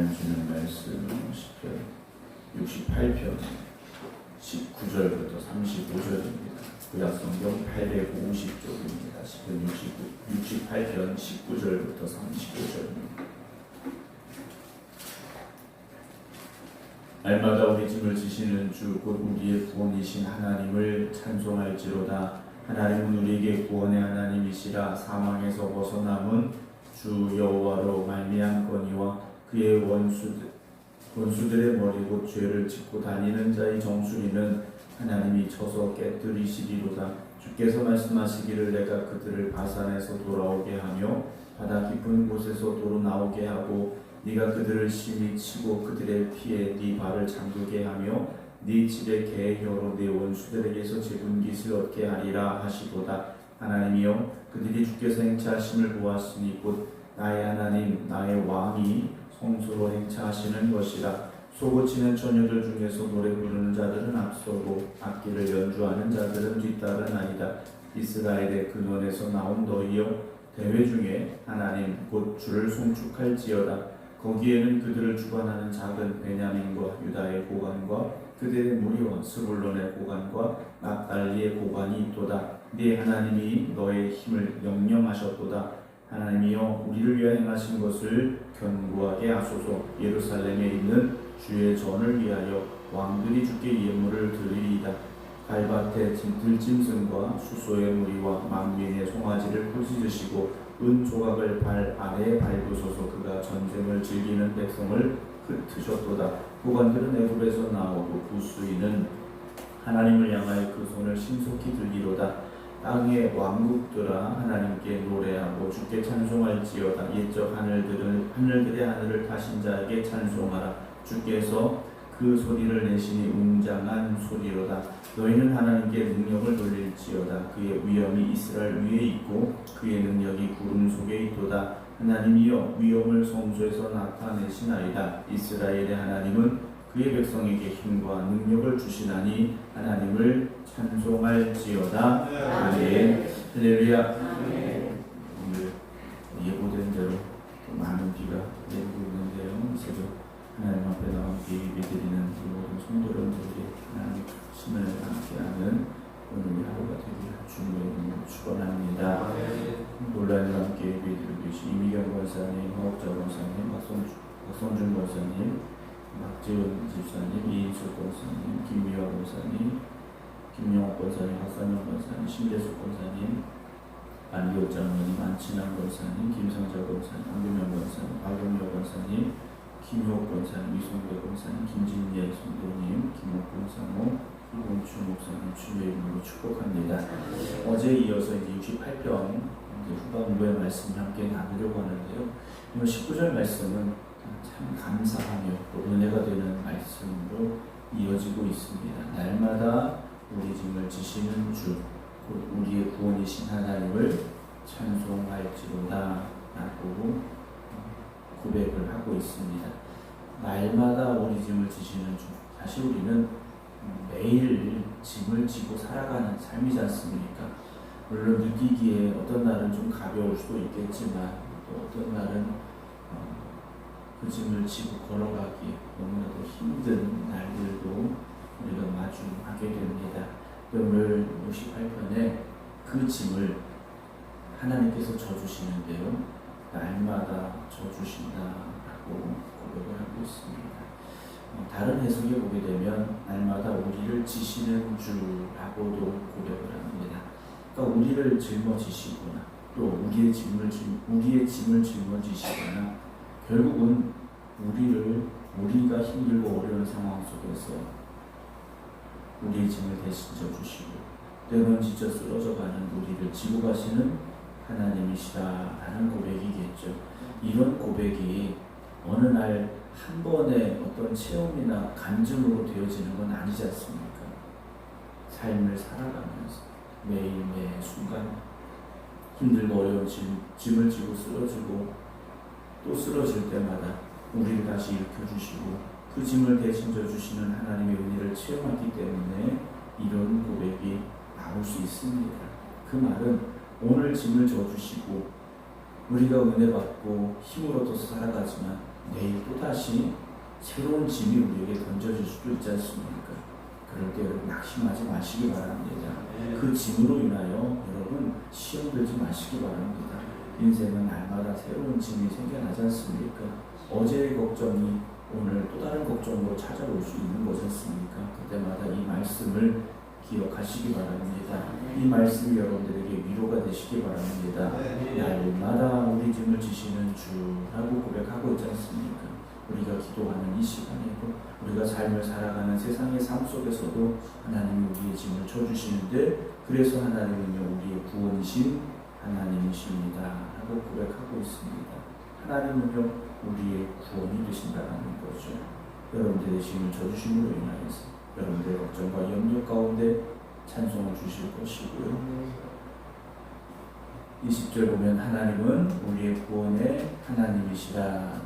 하나님 주는 말씀은 시편 68편 19절부터 35절입니다. 구약성경 850쪽입니다. 시편 68편 19절부터 35절입니다. 날마다 우리 짐을 지시는 주 곧 우리의 구원이신 하나님을 찬송할지로다. 하나님은 우리에게 구원의 하나님이시라. 사망에서 벗어남은 주 여호와로 말미암거니와 그의 원수들의 머리 곧 죄를 짓고 다니는 자의 정수리는 하나님이 쳐서 깨뜨리시리로다. 주께서 말씀하시기를 내가 그들을 바산에서 돌아오게 하며 바다 깊은 곳에서 도로 나오게 하고 네가 그들을 심히 치고 그들의 피에 네 발을 잠그게 하며 네 집의 개의 혀로 네 원수들에게서 재분깃을 얻게 하리라 하시도다. 하나님이여 그들이 주께서 행차하심을 보았으니 곧 나의 하나님 나의 왕이 성소로 행차하시는 것이라. 소고치는 처녀들 중에서 노래 부르는 자들은 앞서고 악기를 연주하는 자들은 뒤따르나이다. 이스라엘의 근원에서 나온 너희여 대회 중에 하나님 곧 주를 송축할지어다. 거기에는 그들을 주관하는 작은 베냐민과 유다의 고관과 그들의 무리와 스불론의 고관과 납달리의 고관이 있도다. 네 하나님이 너의 힘을 영령하셨도다. 하나님이여 우리를 위하여 행하신 것을 견고하게 하소서. 예루살렘에 있는 주의 전을 위하여 왕들이 주께 예물을 드리리이다. 갈밭의 들짐승과 수소의 무리와 만민의 송아지를 부짖으시고 은 조각을 발 아래에 밟으소서. 그가 전쟁을 즐기는 백성을 흩으셨도다. 고관들은 애굽에서 나오고 구수인은 하나님을 향하여 그 손을 신속히 들기로다. 땅의 왕국들아 하나님께 노래하고 주께 찬송할지어다. 옛적 하늘들의 하늘을 타신 자에게 찬송하라. 주께서 그 소리를 내시니 웅장한 소리로다. 너희는 하나님께 능력을 돌릴지어다. 그의 위엄이 이스라엘 위에 있고 그의 능력이 구름 속에 있도다. 하나님이여 위엄을 성소에서 나타내시나이다. 이스라엘의 하나님은 그의 백성에게 힘과 능력을 주시나니 하나님을 찬송할지어다. 아멘. 할렐루야. 오늘 예고된 대로 많은 비가 내리고 있는데요. 새벽 하나님 앞에 나와 예배드리는 모든 성도들에게 하나님의 힘을 함께하는 오늘 하루가 되기를 주님의 이름으로 축원합니다. 논란과 함께 예배드리고 계신 이미경 권사님, 허옥자 권사님, 박성준 권사님, 박지원 집사님, 이인수 권사님, 김미화 권사님, 김영옥 권사님, 박상현 권사님, 신재숙 권사님, 안기호 장로님, 안친환 권사님, 김성자 권사님, 안규명 권사님, 박용여 권사님, 김효옥 권사님, 이송배 권사님, 김진예 성도님, 김옥근 사모, 이봉추 목사님 주의 이름으로 축복합니다. 어제 이어서 이제 68편 후반부의 말씀을 함께 나누려고 하는데요. 19절 말씀은 참 감사하며 또 은혜가 되는 말씀으로 이어지고 있습니다. 날마다 우리 짐을 지시는 주, 곧 우리의 구원이신 하나님을 찬송할지로다 라고 고백을 하고 있습니다. 날마다 우리 짐을 지시는 주. 사실 우리는 매일 짐을 지고 살아가는 삶이지 않습니까? 물론 느끼기에 어떤 날은 좀 가벼울 수도 있겠지만 또 어떤 날은 그 짐을 지고 걸어가기 너무나도 힘든 날들도 우리가 마주하게 됩니다. 오늘 68편에 그 짐을 하나님께서 져주시는데요. 날마다 져주신다라고 고백을 하고 있습니다. 다른 해석에 보게 되면 날마다 우리를 지시는 주라고도 고백을 합니다. 그러니까 우리를 짊어지시거나 또 우리의 짐을 짊어지시거나 결국은 우리가 힘들고 어려운 상황 속에서 우리의 짐을 대신 져주시고 때로는 진짜 쓰러져가는 우리를 지고 가시는 하나님이시다라는 고백이겠죠. 이런 고백이 어느 날 한 번의 어떤 체험이나 감정으로 되어지는 건 아니지 않습니까? 삶을 살아가면서 매일매일 순간 힘들고 어려운 짐을 지고 쓰러지고 또 쓰러질 때마다 우리를 다시 일으켜주시고 그 짐을 대신 져주시는 하나님의 은혜를 체험하기 때문에 이런 고백이 나올 수 있습니다. 그 말은 오늘 짐을 져주시고 우리가 은혜 받고 힘을 얻어서 살아가지만 내일 또다시 새로운 짐이 우리에게 던져질 수도 있지 않습니까? 그럴 때 여러분 낙심하지 마시기 바랍니다. 그 짐으로 인하여 여러분 시험 들지 마시기 바랍니다. 인생은 날마다 새로운 짐이 생겨나지 않습니까? 어제의 걱정이 오늘 또 다른 걱정으로 찾아올 수 있는 거지 않습니까? 그때마다 이 말씀을 기억하시기 바랍니다. 이 말씀이 여러분들에게 위로가 되시기 바랍니다. 날마다 우리 짐을 지시는 주라고 고백하고 있지 않습니까? 우리가 기도하는 이 시간에도 우리가 삶을 살아가는 세상의 삶 속에서도 하나님이 우리의 짐을 져주시는데 그래서 하나님은요 우리의 구원이신 하나님이십니다 라고 고백하고 있습니다. 하나님은요 우리의 구원이 되신다는 거죠. 여러분들의 짐을 져주심으로 인하여서 여러분들의 걱정과 염려 가운데 찬송을 주실 것이고요. 20절 보면 하나님은 우리의 구원의 하나님이시라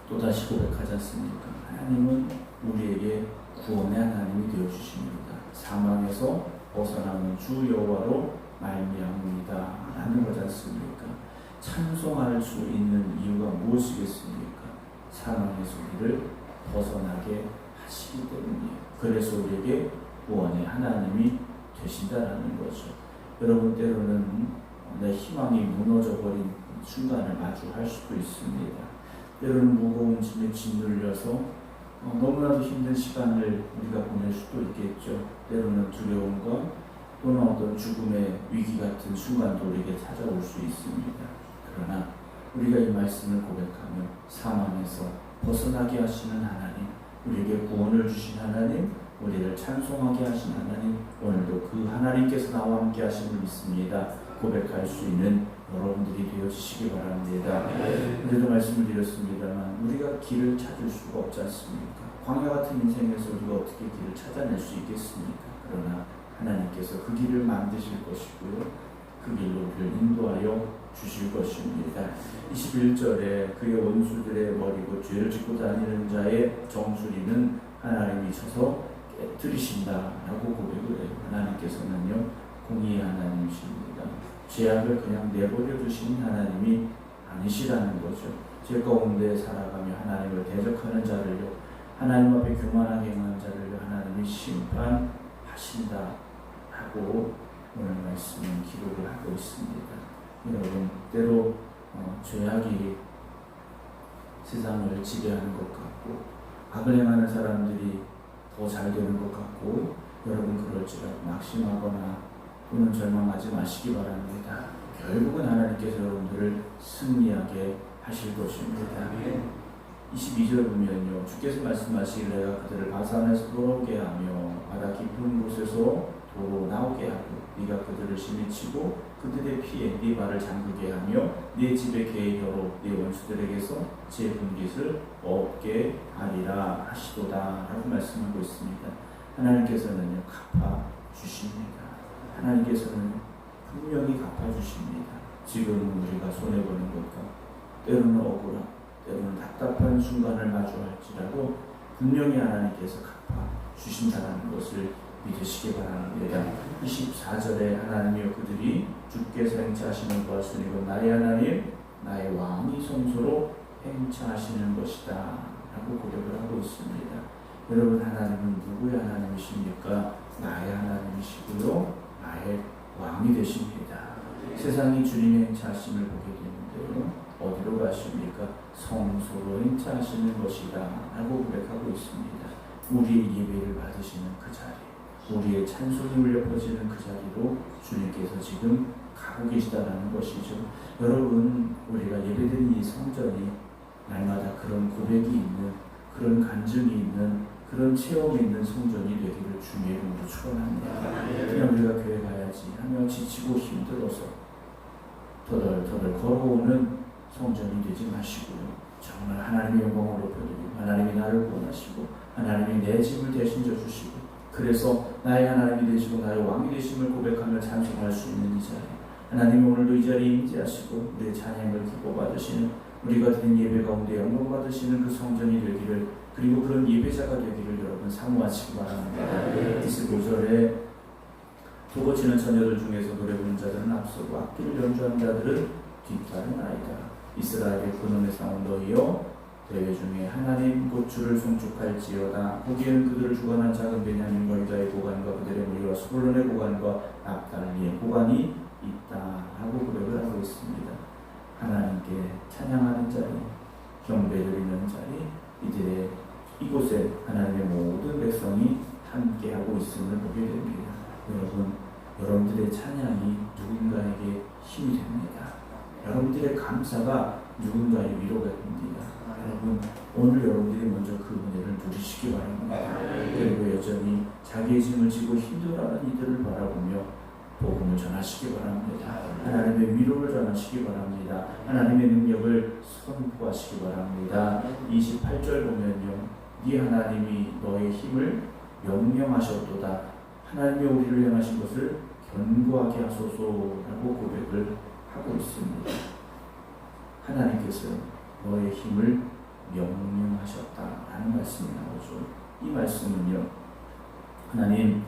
또다시 고백하지 않습니까? 하나님은 우리에게 구원의 하나님이 되어주십니다. 사망에서 벗어나는 주 여호와로 말미암습니다 라는 거지 않습니까? 찬송할 수 있는 이유가 무엇이겠습니까? 사망에서 우리를 벗어나게 하시기 때문이에요. 그래서 우리에게 구원의 하나님이 되신다라는 거죠. 여러분 때로는 내 희망이 무너져버린 순간을 마주할 수도 있습니다. 때로는 무거운 짐에 짓눌려서 너무나도 힘든 시간을 우리가 보낼 수도 있겠죠. 때로는 두려움과 또는 어떤 죽음의 위기 같은 순간도 우리에게 찾아올 수 있습니다. 그러나 우리가 이 말씀을 고백하며 사망에서 벗어나게 하시는 하나님, 우리에게 구원을 주신 하나님, 우리를 찬송하게 하신 하나님, 오늘도 그 하나님께서 나와 함께 하심을 믿습니다. 고백할 수 있는 여러분들이 되어주시기 바랍니다. 그래도 말씀을 드렸습니다만 우리가 길을 찾을 수가 없지 않습니까? 광야 같은 인생에서 우리가 어떻게 길을 찾아낼 수 있겠습니까? 그러나 하나님께서 그 길을 만드실 것이고요. 그 길로 우리를 인도하여 주실 것입니다. 21절에 그의 원수들의 머리고 죄를 짓고 다니는 자의 정수리는 하나님이 쳐서 깨뜨리신다라고 고백을 해요. 하나님께서는요 공의의 하나님이십니다. 죄악을 그냥 내버려 두시는 하나님이 아니시라는 거죠. 죄 가운데 살아가며 하나님을 대적하는 자를요, 하나님 앞에 교만하게 행하는 자를요, 하나님이 심판하신다 하고 오늘 말씀은 기록을 하고 있습니다. 여러분 때로 죄악이 세상을 지배하는 것 같고 악을 행하는 사람들이 더 잘 되는 것 같고 여러분 그럴지라도 낙심하거나 또는 절망하지 마시기 바랍니다. 결국은 하나님께서 여러분들을 승리하게 하실 것입니다. 22절 보면요, 주께서 말씀하시길 내가 그들을 바산에서 돌아오게 하며 바다 깊은 곳에서 도로 나오게 하고 네가 그들을 심히 치고 그들의 피에 네 발을 잠그게 하며 네 집의 계획으로 네 원수들에게서 제 분깃을 얻게 하리라 하시도다 라고 말씀하고 있습니다. 하나님께서는요 갚아주십니다. 하나님께서는 분명히 갚아주십니다. 지금 우리가 손해보는 것과 때로는 억울한 때로는 답답한 순간을 마주할지라도 분명히 하나님께서 갚아주신다는 것을 믿으시기 바랍니다. 24절에 하나님이여 그들이 주께서 행차하시는 것은 이건 나의 하나님 나의 왕이 성소로 행차하시는 것이다 라고 고백을 하고 있습니다. 여러분 하나님은 누구의 하나님이십니까? 나의 하나님이시고요 나의 왕이 되십니다. 세상이 주님의 행차하심을 보게 되는데요 어디로 가십니까? 성소로 행차하시는 것이다 라고 고백하고 있습니다. 우리의 예배를 받으시는 그 자리, 우리의 찬송이 울려 퍼지는 그 자리로 주님께서 지금 가고 계시다라는 것이죠. 여러분 우리가 예배드린 이 성전이 날마다 그런 고백이 있는 그런 간증이 있는 그런 체험이 있는 성전이 되기를 주님의 이름으로 축원합니다. 그냥 우리가 교회 가야지 하며 지치고 힘들어서 터덜터덜 걸어오는 성전이 되지 마시고요. 정말 하나님의 영광을 높여드리고 하나님이 나를 구원하시고 하나님이 내 짐을 대신져 주시고 그래서 나의 하나님이 되시고 나의 왕이 되심을 고백하며 찬송할 수 있는 이 자리, 하나님이 오늘도 이 자리에 임재하시고 우리의 찬양을 기뻐 받으시는 우리가 드린 예배 가운데 영광 받으시는 그 성전이 되기를, 그리고 그런 예배자가 되기를 여러분 사모하시기 바랍니다. 25절에 도고치는 처녀들 중에서 노래 부르는 자들은 앞서고 악기를 연주하는 자들은 뒤따르나이다. 이스라엘의 근원에 싸운 너희여 대회 중에 하나님 곧 주를 송축할지어다. 거기에는 그들을 주관한 작은 베냐민과 유다의 고관과 그들의 무리와 스불론의 고관과 납달리의 고관이 있다 하고 고백을 하고 있습니다. 하나님께 찬양하는 자리, 경배드리는 자리, 이곳에 하나님의 모든 백성이 함께하고 있음을 보게 됩니다. 여러분들의 찬양이 누군가에게 힘이 됩니다. 여러분들의 감사가 누군가의 위로가 됩니다. 여러분, 오늘 여러분들이 먼저 그 은혜를 누리시기 바랍니다. 그리고 여전히 자기의 짐을 지고 힘들어하는 이들을 바라보며 복음을 전하시기 바랍니다. 하나님의 위로를 전하시기 바랍니다. 하나님의 능력을 선포하시기 바랍니다. 28절 보면요, 네 하나님이 너의 힘을 명령하셨도다. 하나님이 우리를 향하신 것을 견고하게 하소서라고 고백을 하고 있습니다. 하나님께서 너의 힘을 명령하셨다라는 말씀이 나오죠. 이 말씀은요, 하나님의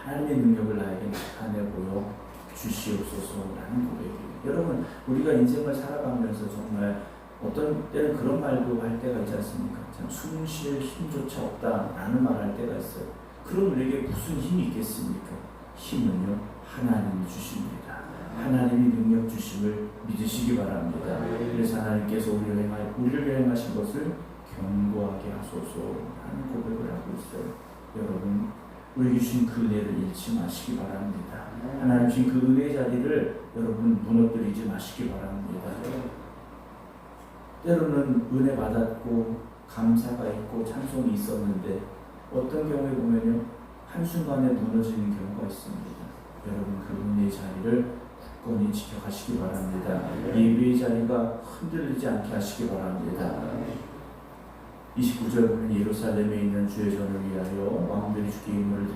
능력을 나에게 나타내 보여 주시옵소서라는 고백이에요. 여러분, 우리가 인생을 살아가면서 정말 어떤 때는 그런 말도 할 때가 있지 않습니까? 참 숨 쉴 힘조차 없다라는 말할 때가 있어요. 그럼 우리에게 무슨 힘이 있겠습니까? 힘은요, 하나님이 주십니다. 하나님이 능력 주심을 믿으시기 바랍니다. 그래서 하나님께서 우리를 행하신 것을 견고하게 하소서라는 고백을 하고 있어요. 여러분, 우리에게 주신 그 은혜를 잃지 마시기 바랍니다. 하나님 주신 그 은혜의 자리를 여러분 무너뜨리지 마시기 바랍니다. 때로는 은혜 받았고 감사가 있고 찬송이 있었는데 어떤 경우에 보면요, 한순간에 무너지는 경우가 있습니다. 여러분, 그 은혜의 자리를 굳건히 지켜가시기 바랍니다. 예배의 자리가 흔들리지 않게 하시기 바랍니다. 29절 보면 예루살렘에 있는 주의 전을 위하여 왕들이 주께 인물을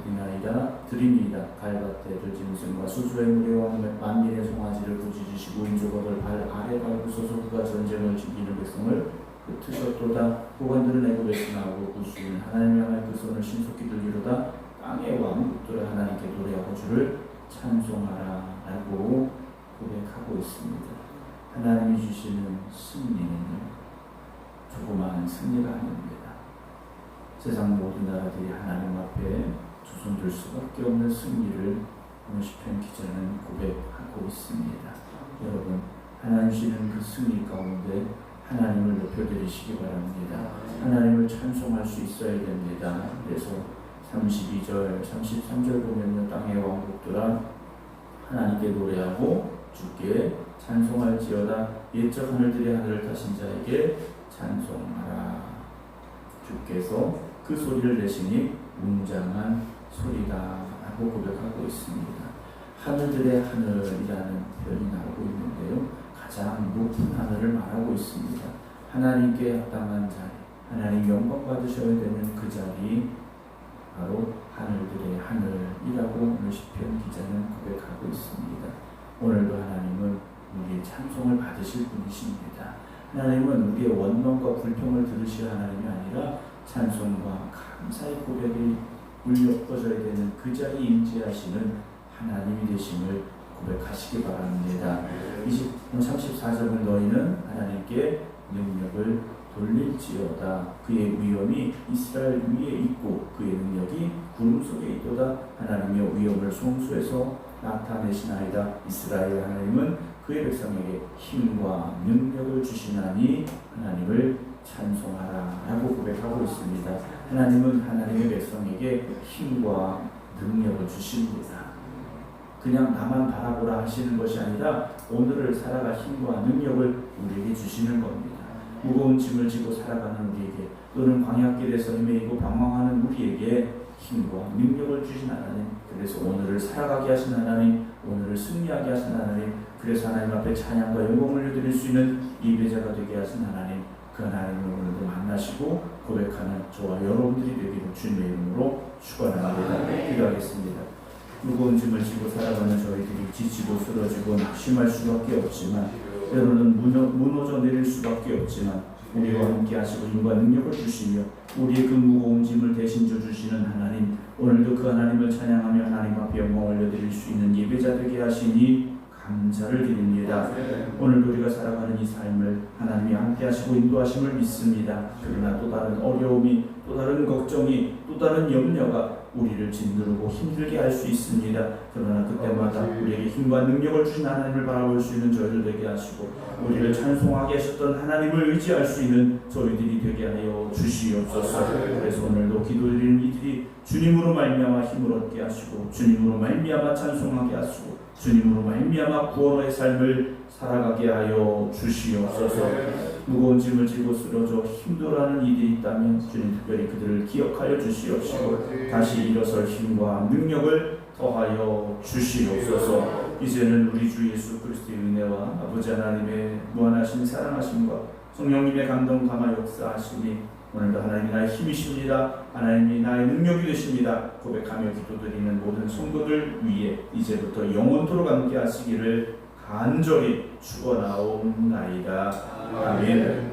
드리니이다. 갈밭에 들짐승과 수수의 무리와 만민의 송아지를 부지주시고 인조각을 발 아래 밟으소서. 그가 전쟁을 지키는 백성을 흩으셨도다. 고관들은 애굽에 나오고 구수인 하나님을 향할 그 손을 신속히 들기로다. 땅의 왕국들을 하나님께 노래하고 주를 찬송하라 라고 고백하고 있습니다. 하나님이 주시는 승리는요, 조그마한 승리가 아닙니다. 세상 모든 나라들이 하나님 앞에 두 손 들 수밖에 없는 승리를 오늘 시편 기자는 고백하고 있습니다. 여러분, 하나님 주시는 그 승리 가운데 하나님을 높여드리시기 바랍니다. 하나님을 찬송할 수 있어야 됩니다. 그래서 32절, 33절 보면요, 땅의 왕국들아 하나님께 노래하고 주께 찬송할지어다. 옛적 하늘들의 하늘을 타신 자에게 찬송하라. 주께서 그 소리를 내시니 웅장한 소리다 라고 고백하고 있습니다. 하늘들의 하늘이라는 표현이 나오고 있는데요, 가장 높은 하늘을 말하고 있습니다. 하나님께 합당한 자리, 하나님 영광 받으셔야 되는 그 자리, 바로 하늘들의 하늘이라고 오늘 시편 기자는 고백하고 있습니다. 오늘도 하나님은 우리의 찬송을 받으실 분이십니다. 하나님은 우리의 원망과 불평을 들으실 하나님이 아니라 찬송과 감사의 고백이 울려 퍼져야 되는 그 자리에 임재하시는 하나님이 되심을 고백하시기 바랍니다. 34절은 너희는 하나님께 능력을 돌릴지어다. 그의 위엄이 이스라엘 위에 있고 그의 능력이 구름 속에 있도다. 하나님의 위엄을 송수에서 나타내시나이다. 이스라엘 하나님은 그의 백성에게 힘과 능력을 주시나니 하나님을 찬송하라 라고 고백하고 있습니다. 하나님은 하나님의 백성에게 힘과 능력을 주십니다. 그냥 나만 바라보라 하시는 것이 아니라 오늘을 살아갈 힘과 능력을 우리에게 주시는 겁니다. 무거운 짐을 지고 살아가는 우리에게, 또는 광야길에서 헤매이고 방황하는 우리에게 힘과 능력을 주신 하나님, 그래서 오늘을 살아가게 하신 하나님, 오늘을 승리하게 하신 하나님, 그래서 하나님 앞에 찬양과 영광을 드릴 수 있는 예배자가 되게 하신 하나님, 그 하나님을 오늘도 만나시고 고백하는 저와 여러분들이 되기를 주님의 이름으로 축원합니다. 기도하겠습니다. 무거운 짐을 지고 살아가는 저희들이 지치고 쓰러지고 낙심할 수밖에 없지만, 때로는 무너져 내릴 수밖에 없지만, 우리와 함께 하시고 힘과 능력을 주시며 우리의 그 무거운 짐을 대신 져 주시는 하나님, 오늘도 그 하나님을 찬양하며 하나님 앞에 영광을 올려드릴 수 있는 예배자 되게 하시니 감사를 드립니다. 오늘도 우리가 살아가는 이 삶을 하나님이 함께 하시고 인도하심을 믿습니다. 그러나 또 다른 어려움이, 또 다른 걱정이, 또 다른 염려가 우리를 짓누르고 힘들게 할 수 있습니다. 그러나 그때마다 우리에게 힘과 능력을 주신 하나님을 바라볼 수 있는 저희들 되게 하시고, 우리를 찬송하게 하셨던 하나님을 의지할 수 있는 저희들이 되게 하여 주시옵소서. 그래서 오늘도 기도드리는 이들이 주님으로 말미암아 힘을 얻게 하시고, 주님으로 말미암아 찬송하게 하시고, 주님으로 말미암아 구원의 삶을 살아가게 하여 주시옵소서. 무거운 짐을 지고 쓰러져 힘들어하는 이들이 있다면 주님 특별히 그들을 기억하여 주시옵시고, 다시 일어설 힘과 능력을 더하여 주시옵소서. 이제는 우리 주 예수 그리스도의 은혜와 아버지 하나님의 무한하신 사랑하심과 성령님의 감동 감화 역사하심이 오늘도 하나님이 나의 힘이십니다, 하나님이 나의 능력이 되십니다 고백하며 기도드리는 모든 성도들 위해 이제부터 영원토록 함께 하시기를 간절히 축원하옵나이다. 아멘.